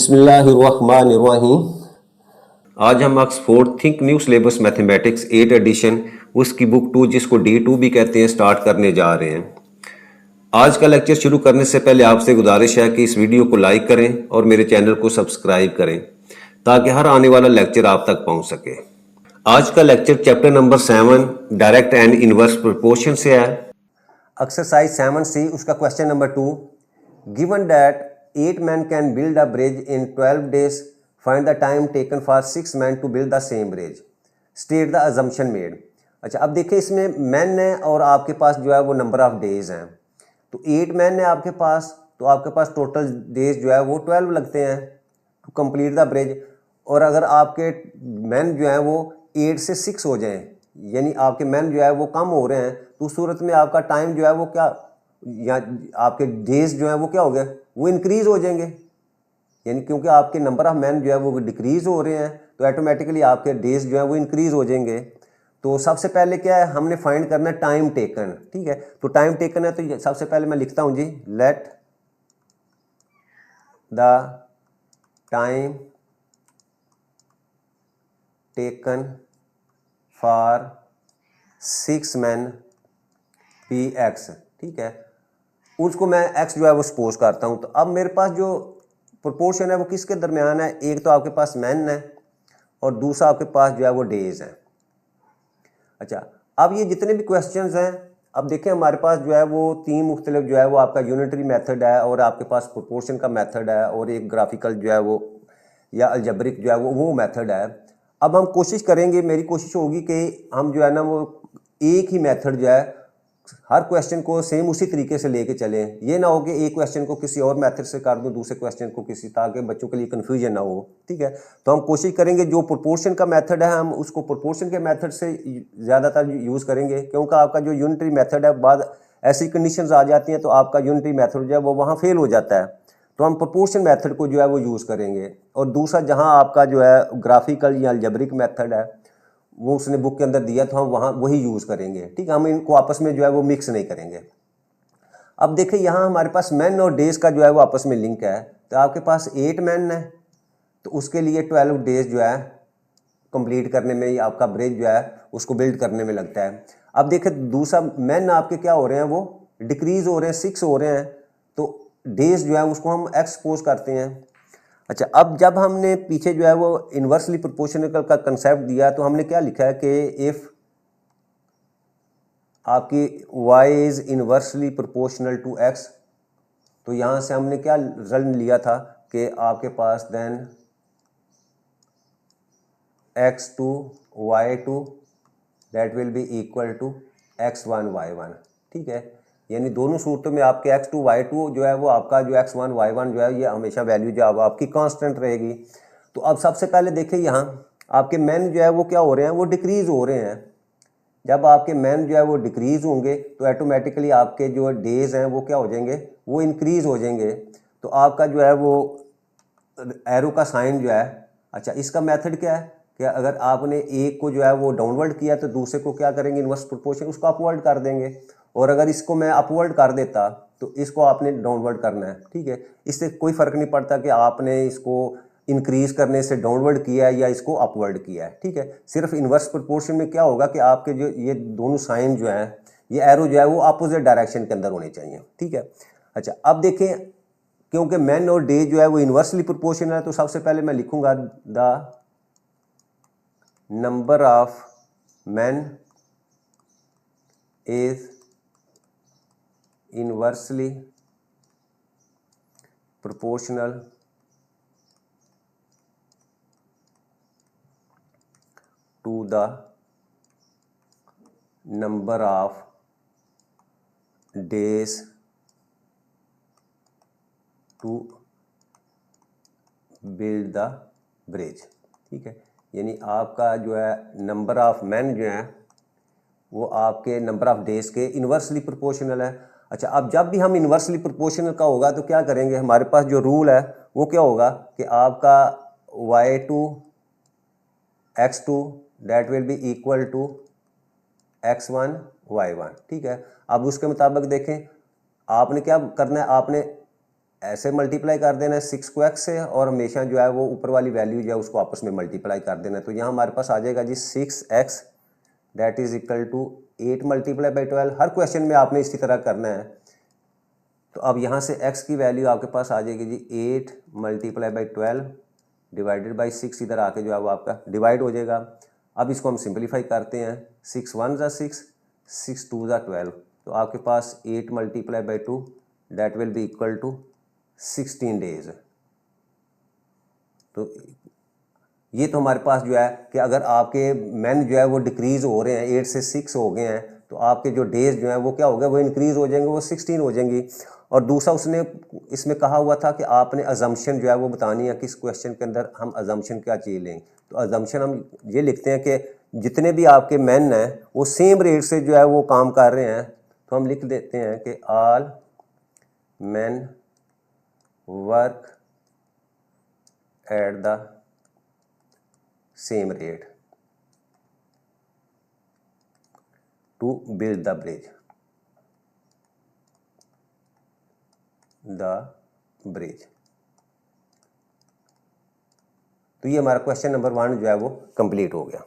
बिस्मिल्लाहिर्रहमानिर्रहीम। आज हम Oxford think new syllabus mathematics 8 edition उसकी बुक 2 जिसको D2 भी कहते हैं स्टार्ट करने जा रहे हैं। आज का लेक्चर शुरू करने से पहले आपसे गुजारिश है कि इस वीडियो को लाइक करें और मेरे चैनल को सब्सक्राइब करें ताकि हर आने वाला लेक्चर आप तक पहुंच सके। आज का lecture chapter number 7 direct and inverse proportion से है। एक्सरसाइज 7C उसका question number 2, given that 8 men can build a bridge in 12 days, find the time taken for 6 men to build the same bridge, state the assumption made। अच्छा, अब देखिए इसमें man है और आपके पास जो है वो नंबर ऑफ डेज हैं। तो 8 मैन है आपके पास, तो आपके पास टोटल डेज जो है वो 12 लगते हैं टू कंप्लीट द ब्रिज। और अगर आपके मैन जो है वो 8 से 6 हो जाएं, यानी आपके मैन जो है वो कम हो रहे हैं, तो उस सूरत में आपका टाइम जो है वो क्या, या आपके डेज जो है वो क्या हो गए, वो इंक्रीज हो जाएंगे। यानी क्योंकि आपके नंबर ऑफ मैन जो है वो डिक्रीज हो रहे हैं तो ऑटोमेटिकली आपके डेज जो है वो इंक्रीज हो जाएंगे। तो सबसे पहले क्या है, हमने फाइंड करना है टाइम टेकन। ठीक है, तो टाइम टेकन है तो सबसे पहले मैं लिखता हूं जी, let the time taken for 6 man P X. ठीक है, उसको मैं x जो है वो सपोज करता हूं। तो अब मेरे पास जो प्रोपोर्शन है वो किसके दरमियान है, एक तो आपके पास मैन है और दूसरा आपके पास जो है वो डेज है। अच्छा, अब ये जितने भी क्वेश्चंस हैं, अब देखें हमारे पास जो है वो 3 मुख्तलिफ जो है वो आपका यूनिटरी मेथड है और आपके पास प्रोपोर्शन का मेथड है और एक ग्राफिकल जो है वो या अलजेब्रिक जो है वो मेथड है। अब हम कोशिश करेंगे, मेरी कोशिश होगी कि हम जो है ना वो एक ही मेथड जो है हर क्वेश्चन को सेम उसी तरीके से लेके चलें। ये ना हो कि एक क्वेश्चन को किसी और मेथड से कर दूं, दूसरे क्वेश्चन को किसी, ताकि बच्चों के लिए कन्फ्यूजन ना हो। ठीक है, तो हम कोशिश करेंगे जो प्रोपोर्शन का मेथड है हम उसको प्रोपोर्शन के मेथड से ज़्यादातर यूज़ करेंगे, क्योंकि आपका जो यूनिटरी मेथड है बाद ऐसी कंडीशंस आ जाती हैं तो आपका यूनिटरी मेथड जो है वो वहाँ फेल हो जाता है। तो हम प्रोपोर्शन मेथड को जो है वो यूज़ करेंगे। और दूसरा जहाँ आपका जो है ग्राफिकल या अलजेब्रिक मेथड है वो उसने बुक के अंदर दिया तो हम वहाँ वही यूज़ करेंगे। ठीक है, हम इनको आपस में जो है वो मिक्स नहीं करेंगे। अब देखिए यहाँ हमारे पास मैन और डेज का जो है वो आपस में लिंक है। तो आपके पास 8 मैन है तो उसके लिए 12 डेज जो है कंप्लीट करने में ही आपका ब्रिज जो है उसको बिल्ड करने में लगता है। अब देखिए दूसरा मैन आपके क्या हो रहे हैं, वो डिक्रीज हो रहे हैं, 6 हो रहे हैं, तो डेज जो है उसको हम एक्सपोज करते हैं। अच्छा, अब जब हमने पीछे जो है वो इन्वर्सली प्रोपोर्शनल का कंसेप्ट दिया तो हमने क्या लिखा है कि इफ़ आपकी y is inversely proportional to x, तो यहाँ से हमने क्या रिजल्ट लिया था कि आपके पास then x2 y2 that will be equal to x1 y1। ठीक है, यानी दोनों सूरतों में आपके x2 y2 जो है वो आपका जो x1 y1 जो है ये हमेशा वैल्यू जो है आपकी कांस्टेंट रहेगी। तो अब सबसे पहले देखिए यहाँ आपके मैन जो है वो क्या हो रहे हैं, वो डिक्रीज हो रहे हैं। जब आपके मैन जो है वो डिक्रीज होंगे तो ऑटोमेटिकली आपके जो डेज हैं वो क्या हो जाएंगे, वो इंक्रीज हो जाएंगे। तो आपका जो है वो एरो का साइन जो है, अच्छा इसका मेथड क्या है कि अगर आपने एक को जो है वो डाउनवर्ड किया तो दूसरे को क्या करेंगे, इनवर्स प्रोपोर्शन उसको अपवर्ड कर देंगे। और अगर इसको मैं अपवर्ड कर देता तो इसको आपने डाउनवर्ड करना है। ठीक है, इससे कोई फ़र्क नहीं पड़ता कि आपने इसको इंक्रीज करने से डाउनवर्ड किया है या इसको अपवर्ड किया है। ठीक है, सिर्फ इन्वर्स प्रोपोर्शन में क्या होगा कि आपके जो ये दोनों साइन जो हैं, ये एरो जो है वो अपोजिट डायरेक्शन के अंदर होने चाहिए। ठीक है, अच्छा अब देखें क्योंकि मैन और डे जो है वो इन्वर्सली प्रोपोर्शनल है तो सबसे पहले मैं लिखूंगा the number of man is inversely proportional to the number of days to build the bridge. ठीक है, यानी आपका जो है नंबर ऑफ मैन जो है वो आपके नंबर ऑफ डेज के इन्वर्सली प्रोपोर्शनल है। अच्छा, अब जब भी हम इन्वर्सली प्रोपोर्शनल का होगा तो क्या करेंगे, हमारे पास जो रूल है वो क्या होगा कि आपका y2 x2 that will be equal to x1 y1। ठीक है, अब उसके मुताबिक देखें आपने क्या करना है, आपने ऐसे मल्टीप्लाई कर देना है 6 को x से, और हमेशा जो है वो ऊपर वाली वैल्यू जो है उसको आपस में मल्टीप्लाई कर देना है। तो यहाँ हमारे पास आ जाएगा जी 6x that is equal to 8 multiply by 12। हर क्वेश्चन में आपने इसी तरह करना है। तो अब यहाँ से x की वैल्यू आपके पास आ जाएगी जी 8 मल्टीप्लाई बाई 12 डिवाइडेड बाई 6, इधर आके जो है वो आपका डिवाइड हो जाएगा। अब इसको हम सिंपलीफाई करते हैं, 6 1 ज़ा 6, 6 2 ज़ा 12, तो आपके पास 8 multiply by 2 that will be equal to 16 days. तो ये तो हमारे पास जो है कि अगर आपके मेन जो है वो डिक्रीज़ हो रहे हैं, 8 से 6 हो गए हैं, तो आपके जो डेज जो हैं वो क्या हो गए, वो इंक्रीज़ हो जाएंगे, वो 16 हो जाएंगी। और दूसरा उसने इसमें कहा हुआ था कि आपने अजम्पशन जो है वो बतानी है कि इस क्वेश्चन के अंदर हम अजम्पशन क्या चीज़ लें। तो अजम्पशन हम ये लिखते हैं कि जितने भी आपके मेन हैं वो सेम रेट से जो है वो काम कर रहे हैं। तो हम लिख देते हैं कि all men work at the same rate to build the bridge तो ये हमारा क्वेश्चन नंबर 1 जो है वो कंप्लीट हो गया।